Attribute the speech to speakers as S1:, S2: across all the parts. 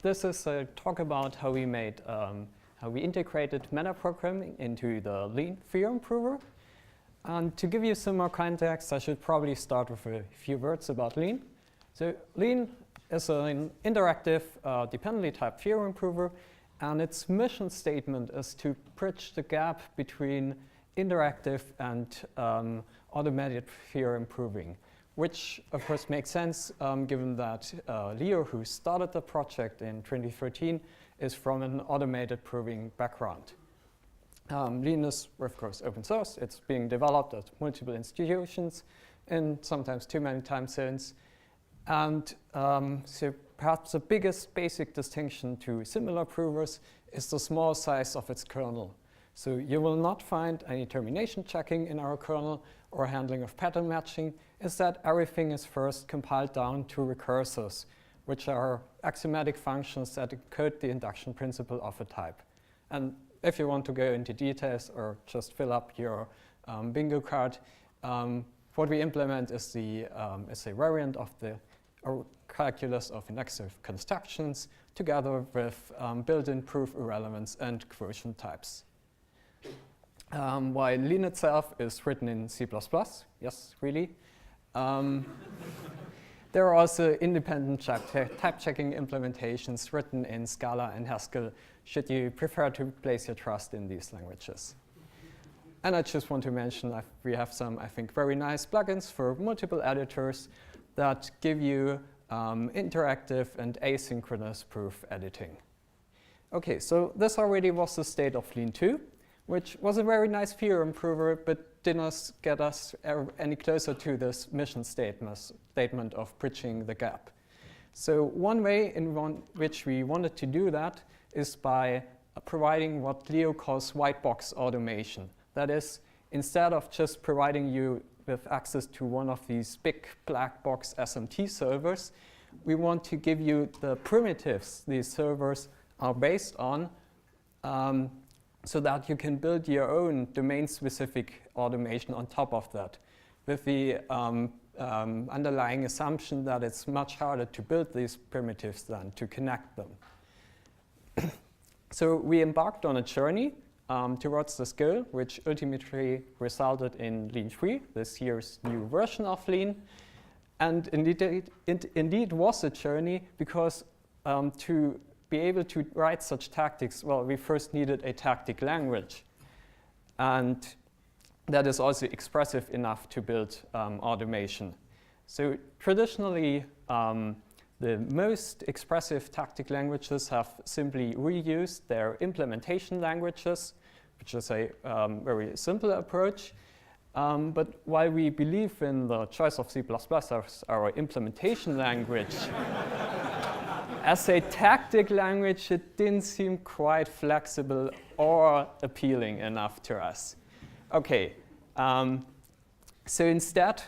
S1: this is a talk about how we integrated metaprogramming into the Lean theorem prover. And to give you some more context, I should probably start with a few words about Lean. So Lean is an interactive, dependently typed theorem prover, and its mission statement is to bridge the gap between interactive and automated theorem proving, which of course makes sense given that Leo, who started the project in 2013, is from an automated proving background. Lean is, of course, open source. It's being developed at multiple institutions in sometimes too many time zones. And so perhaps the biggest basic distinction to similar provers is the small size of its kernel. So you will not find any termination checking in our kernel or handling of pattern matching. Instead, everything is first compiled down to recursors, which are axiomatic functions that encode the induction principle of a type. And if you want to go into details or just fill up your bingo card, what we implement is a variant of the calculus of indexer constructions together with built-in proof irrelevance and quotient types. While Lean itself is written in C++, yes, really. There are also independent type-checking implementations written in Scala and Haskell, should you prefer to place your trust in these languages. And I just want to mention we have some, I think, very nice plugins for multiple editors that give you interactive and asynchronous proof editing. OK, so this already was the state of Lean 2, which was a very nice theorem prover, but did not get us any closer to this mission statement of bridging the gap. So one way in which we wanted to do that is by providing what Leo calls white box automation. That is, instead of just providing you with access to one of these big black box SMT servers, we want to give you the primitives these servers are based on, so that you can build your own domain-specific automation on top of that, with the underlying assumption that it's much harder to build these primitives than to connect them. So we embarked on a journey towards this goal, which ultimately resulted in Lean 3, this year's new version of Lean. And indeed, it indeed was a journey because to be able to write such tactics, well, we first needed a tactic language. And that is also expressive enough to build automation. So traditionally, the most expressive tactic languages have simply reused their implementation languages, which is a very simple approach. But while we believe in the choice of C++ as our implementation language, as a tactic language, it didn't seem quite flexible or appealing enough to us. OK, so instead,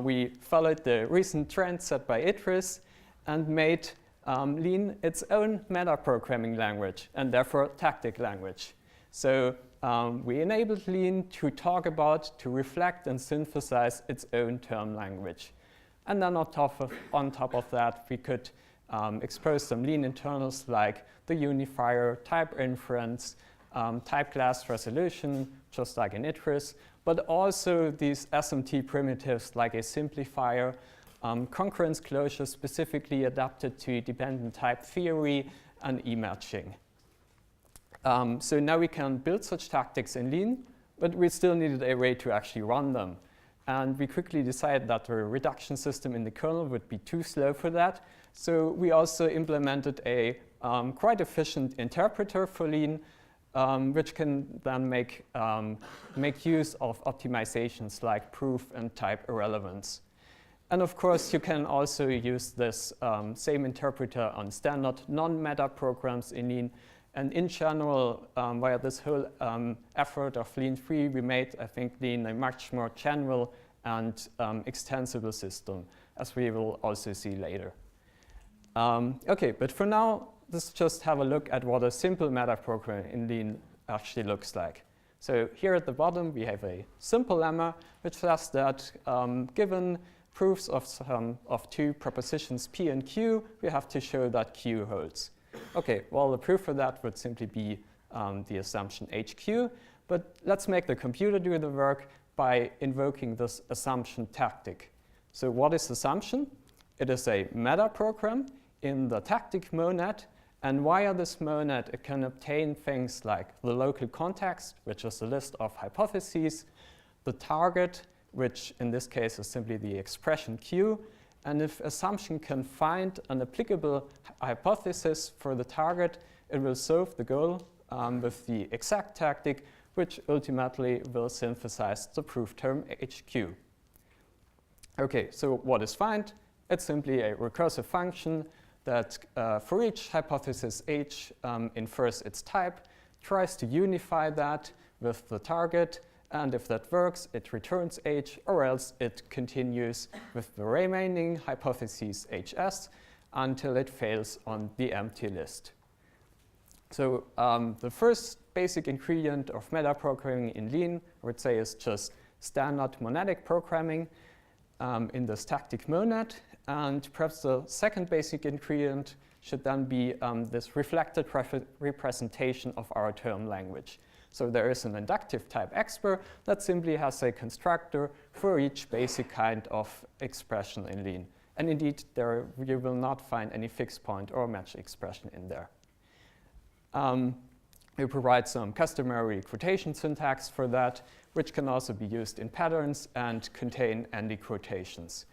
S1: we followed the recent trend set by Idris and made Lean its own metaprogramming language, and therefore tactic language. So we enabled Lean to talk about, to reflect, and synthesize its own term language. And then on top of that, we could expose some Lean internals like the unifier, type inference, type class resolution, just like in Idris, but also these SMT primitives like a simplifier, concurrence closure specifically adapted to dependent type theory, and e-matching. So now we can build such tactics in Lean, but we still needed a way to actually run them. And we quickly decided that the reduction system in the kernel would be too slow for that. So we also implemented a quite efficient interpreter for Lean, which can then make use of optimizations like proof and type irrelevance. And of course, you can also use this same interpreter on standard non-meta programs in Lean. And in general, via this whole effort of Lean 3, we made, I think, Lean a much more general and extensible system, as we will also see later. OK, but for now, let's just have a look at what a simple metaprogram in Lean actually looks like. So here at the bottom, we have a simple lemma, which says that given proofs of two propositions P and Q, we have to show that Q holds. Okay, well, the proof for that would simply be the assumption HQ, but let's make the computer do the work by invoking this assumption tactic. So what is assumption? It is a metaprogram in the tactic monad, and via this monad it can obtain things like the local context, which is a list of hypotheses, the target, which in this case is simply the expression Q, and if assumption can find an applicable hypothesis for the target, it will solve the goal with the exact tactic, which ultimately will synthesize the proof term HQ. Okay, so what is find? It's simply a recursive function that for each hypothesis H infers its type, tries to unify that with the target, and if that works, it returns H, or else it continues with the remaining hypotheses HS until it fails on the empty list. So the first basic ingredient of metaprogramming in Lean, I would say, is just standard monadic programming in this tactic monad. And perhaps the second basic ingredient should then be this reflected representation of our term language. So there is an inductive type expr that simply has a constructor for each basic kind of expression in Lean. And indeed, there you will not find any fixed point or match expression in there. We provide some customary quotation syntax for that, which can also be used in patterns and contain ending quotations.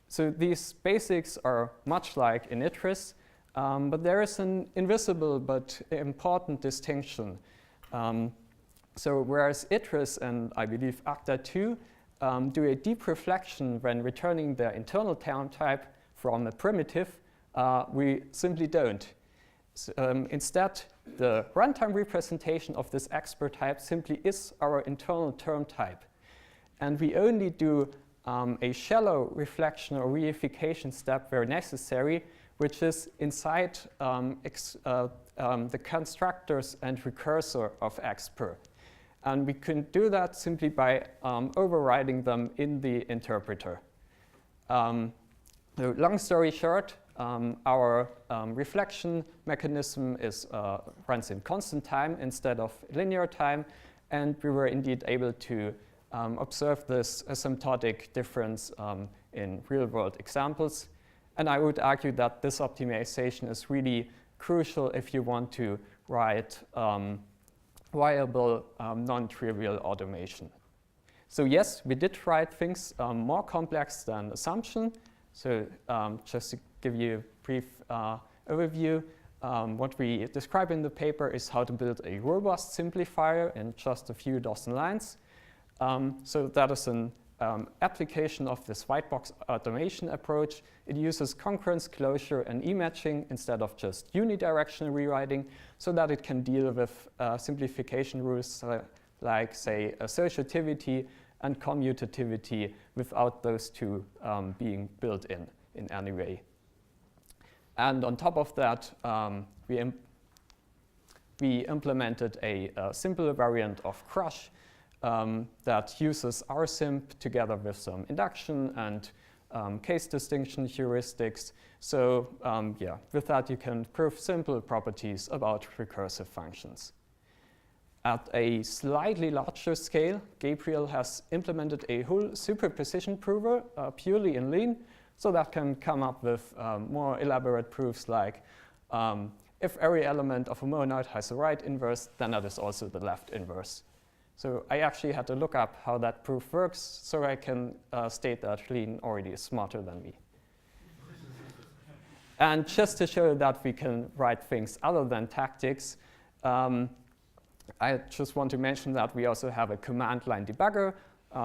S1: So these basics are much like in ITRIS, but there is an invisible but important distinction. So whereas ITRIS and I believe ACTA 2 do a deep reflection when returning their internal term type from a primitive, we simply don't. So, instead, the runtime representation of this expr type simply is our internal term type. And we only do a shallow reflection or reification step where necessary, which is inside the constructors and recursor of expr. And we can do that simply by overriding them in the interpreter. So long story short, our reflection mechanism runs in constant time instead of linear time, and we were indeed able to observe this asymptotic difference in real-world examples. And I would argue that this optimization is really crucial if you want to write viable, non-trivial automation. So yes, we did write things more complex than assumption. So just to give you a brief overview, what we describe in the paper is how to build a robust simplifier in just a few dozen lines. So that is an application of this white box automation approach. It uses concurrence closure and e-matching instead of just unidirectional rewriting, so that it can deal with simplification rules like, say, associativity and commutativity without those two being built in any way. And on top of that, we implemented a simple variant of Crush that uses RSimp together with some induction and case distinction heuristics. So yeah, with that you can prove simple properties about recursive functions. At a slightly larger scale, Gabriel has implemented a whole superposition prover purely in Lean, so that can come up with more elaborate proofs like if every element of a monad has a right inverse, then that is also the left inverse. So I actually had to look up how that proof works, so I can state that Lean already is smarter than me. And just to show that we can write things other than tactics, I just want to mention that we also have a command line debugger,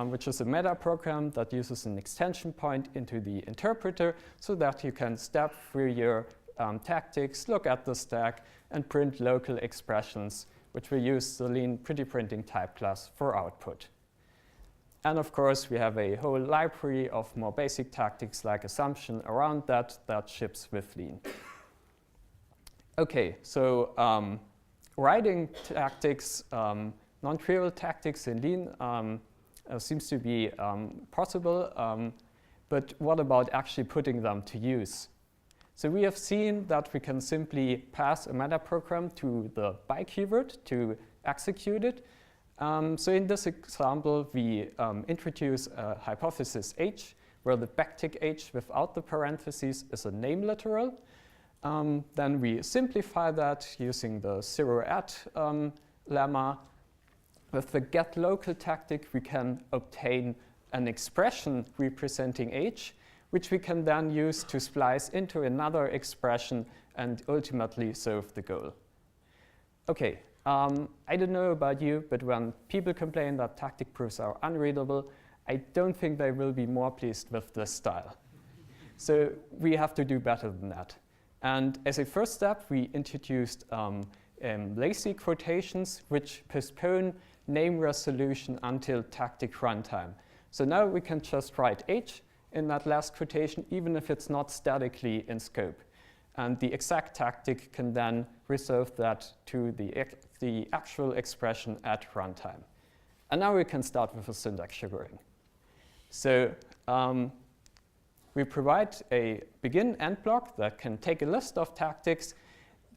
S1: which is a metaprogram that uses an extension point into the interpreter so that you can step through your tactics, look at the stack, and print local expressions, which will use the Lean pretty printing type class for output. And of course, we have a whole library of more basic tactics like assumption around that ships with Lean. OK, so writing tactics, non-trivial tactics in Lean seems to be possible. But what about actually putting them to use? So we have seen that we can simply pass a metaprogram to the by keyword to execute it. So in this example, we introduce a hypothesis H, where the backtick H without the parentheses is a name literal. Then we simplify that using the zero-add lemma. With the getLocal tactic, we can obtain an expression representing H, which we can then use to splice into another expression and ultimately solve the goal. Okay, I don't know about you, but when people complain that tactic proofs are unreadable, I don't think they will be more pleased with this style. So we have to do better than that. And as a first step, we introduced lazy quotations, which postpone name resolution until tactic runtime. So now we can just write H in that last quotation, even if it's not statically in scope. And the exact tactic can then resolve that to the actual expression at runtime. And now we can start with a syntax sugaring. So we provide a begin-end block that can take a list of tactics,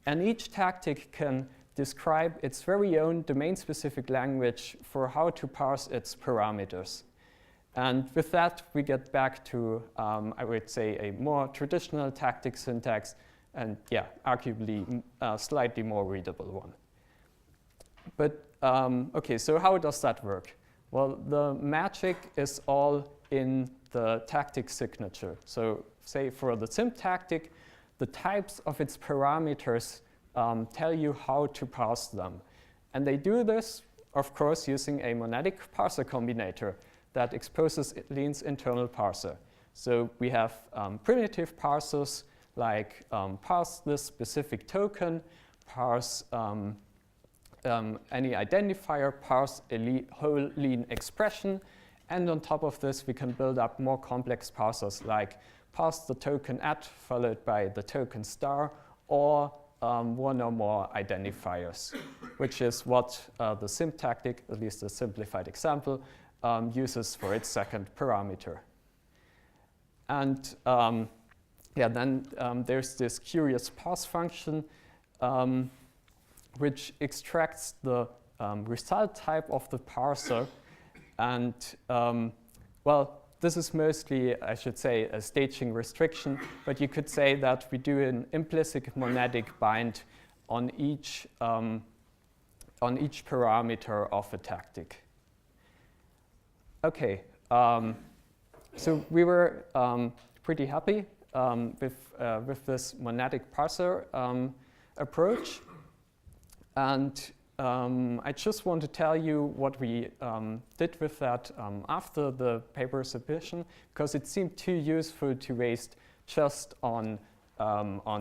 S1: and each tactic can describe its very own domain-specific language for how to parse its parameters. And with that, we get back to, I would say, a more traditional tactic syntax, and yeah, arguably a slightly more readable one. But okay, so how does that work? Well, the magic is all in the tactic signature. So say for the simp tactic, the types of its parameters tell you how to parse them. And they do this, of course, using a monadic parser combinator that exposes Lean's internal parser. So we have primitive parsers like parse this specific token, parse any identifier, parse a whole Lean expression. And on top of this, we can build up more complex parsers like parse the token at followed by the token star, or one or more identifiers, which is what the simp tactic, at least a simplified example, uses for its second parameter. And yeah, then there's this curious parse function, which extracts the result type of the parser. And well, this is mostly, I should say, a staging restriction, but you could say that we do an implicit monadic bind on each parameter of a tactic. Okay, so we were pretty happy with this monadic parser approach, and I just want to tell you what we did with that after the paper submission, because it seemed too useful to waste just on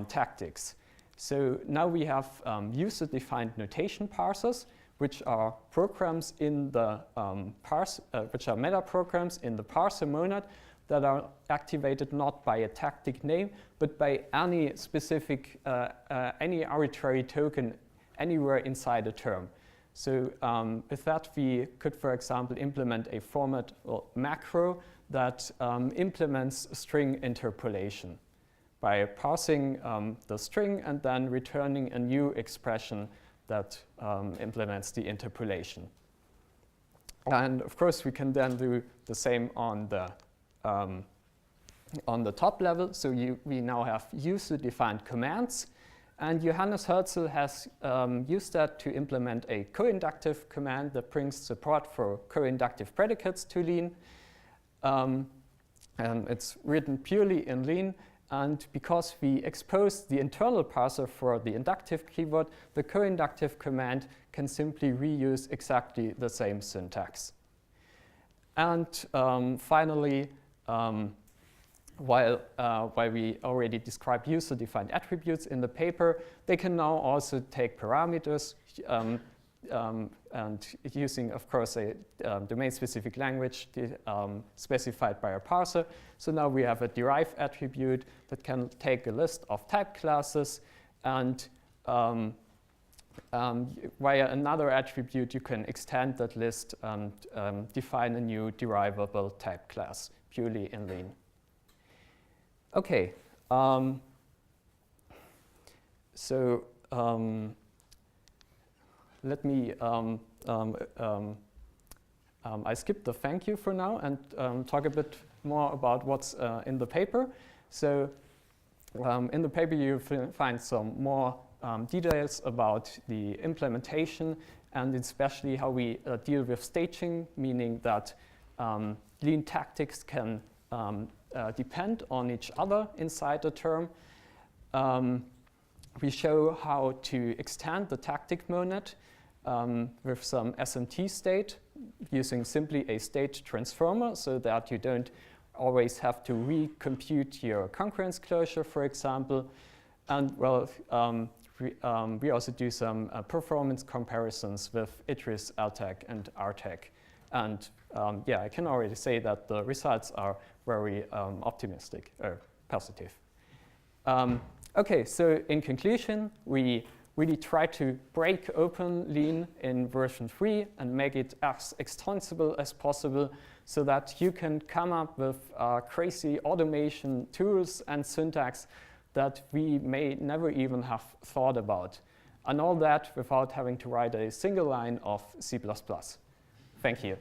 S1: tactics. So now we have user-defined notation parsers, which are programs in the which are metaprograms in the parser monad that are activated not by a tactic name, but by any specific, any arbitrary token anywhere inside a term. So with that, we could, for example, implement a format or macro that implements string interpolation by parsing the string and then returning a new expression that implements the interpolation. And of course, we can then do the same on the top level. So we now have user-defined commands. And Johannes Hölzel has used that to implement a co-inductive command that brings support for co-inductive predicates to Lean. It's written purely in Lean. And because we exposed the internal parser for the inductive keyword, the co-inductive command can simply reuse exactly the same syntax. And finally, while we already described user-defined attributes in the paper, they can now also take parameters and using, of course, a domain-specific language specified by a parser. So now we have a derive attribute that can take a list of type classes, and via another attribute, you can extend that list and define a new derivable type class purely in Lean. Okay, So let me, I skipped the thank you for now and talk a bit more about what's in the paper. So in the paper you find some more details about the implementation and especially how we deal with staging, meaning that lean tactics can depend on each other inside the term. We show how to extend the tactic monad with some SMT state using simply a state transformer so that you don't always have to recompute your concurrence closure, for example. And well, we also do some performance comparisons with ITRIS, LTAC, and RTAC. And yeah, I can already say that the results are very optimistic or positive. Okay, so in conclusion, we really try to break open Lean in version 3 and make it as extensible as possible so that you can come up with crazy automation tools and syntax that we may never even have thought about. And all that without having to write a single line of C++. Thank you.